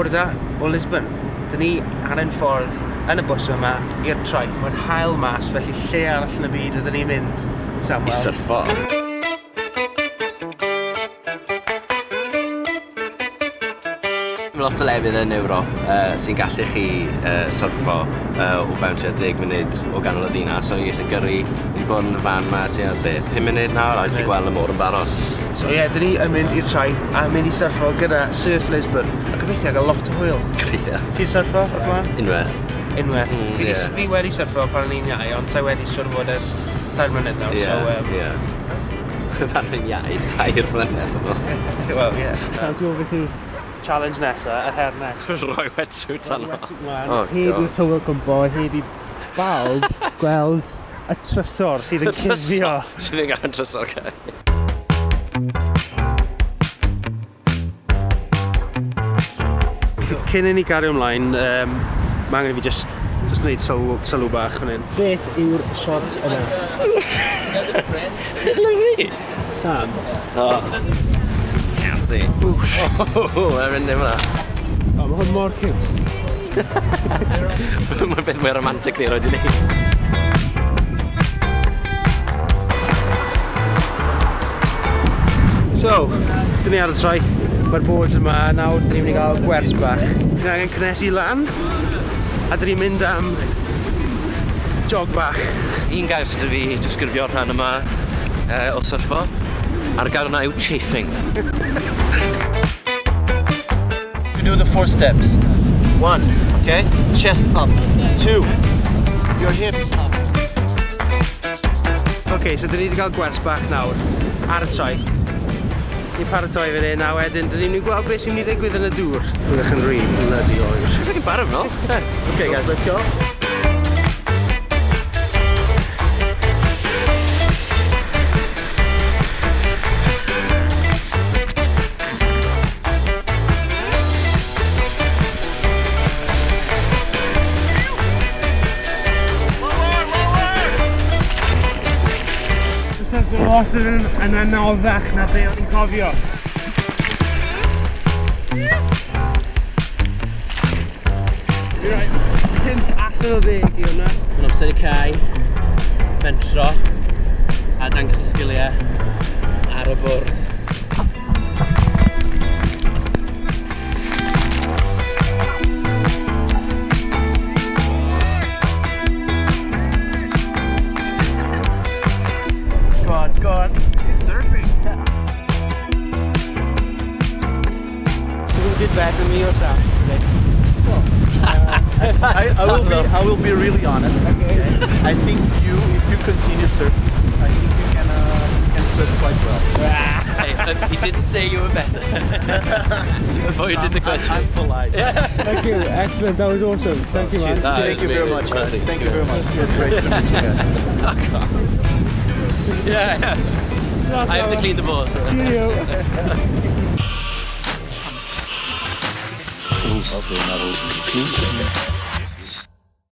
Bore da o Lisbon. Dyn ni ar ein ffordd yn y bws yma i'r traeth. Mae'n hael mas, felly lle arall yn y byd ydyn ni'n mynd, Samuel? I syrffo. Mae lot o lefydd yn Ewrop sy'n gallu chi syrffo o fewn 10 munud o ganol y ddinas. So ni eisiau gyrru, ni wedi bod yn y fan yma 5 munud nawr, a wedi gweld y môr yn barod. So ie, dyn ni yn mynd i'r traeth a mynd i syrffo gyda Syrffio Lisbon. A gobeithio gael lot o hwyl. Gobeithio. Ti'n syrffo o'r blaen? Unwaith. Unwaith. Fi wedi syrffo pan o'n i'n iau, ond sa wedi siwr fod ers 3 mlynedd nawr. Ie. Fan yn iau, 3 mlynedd o. Wel, ie. Sa'n ti'n ofyn chi challenge nesa, y her nes? Rhoi wetsuit arno. Heb i'r tywel gwmbo, heb i bawb gweld y trysor sydd yn cuddio. Sydd yn gael yn trysor, oce. Cyn i ni gario ymlaen, mae angen i fi just wneud sylw bach fan hyn. Beth yw'r shot yna? Lyfli! Sam? Gerddi. E'n mynd dim hwnna. O, mae hwn mor cute. Mae'n beth mwy romantic ni roed i ni. So, dyn ni ar y traeth. Mae'r boards yma, nawr dyn ni'n mynd i gael gwers bach. Dyn ni angen cynnesu lan, a dyn ni'n mynd am jog bach. Un gair sydd fi disgrifio'r rhan yma o syrffo, a'r gair yna yw chafing. You do the 4 steps. 1, okay? Chest up. 2, your hips up. Okay, so dyn ni wedi cael gwers bach nawr ar y traeth. Ni'n paratoi fan hyn, a wedyn dyn ni'n gweld beth sy'n mynd i ddigwydd yn y dŵr. Byddwch yn rhi, bloody oer. Dwi'n ffocin barod no? Okay guys, let's go. Syrffio lot yn anoddach na be o'n i'n cofio. Pump allan o 10 i hwnna. Yn amser i cau, mentro, a dangos y sgiliau ar y bwrdd. Go on. He's surfing. Who did better than me or Sam today? I will be really honest. Okay. I think if you continue surfing, I think you can surf quite well. Hey, he didn't say you were better. Before you did the question. I'm polite. Thank you, excellent, that was awesome. Thank you, man. Thank you very much, guys. Thank you very much. It was great to meet you guys. Yeah. I have to clean the balls. Cheerio.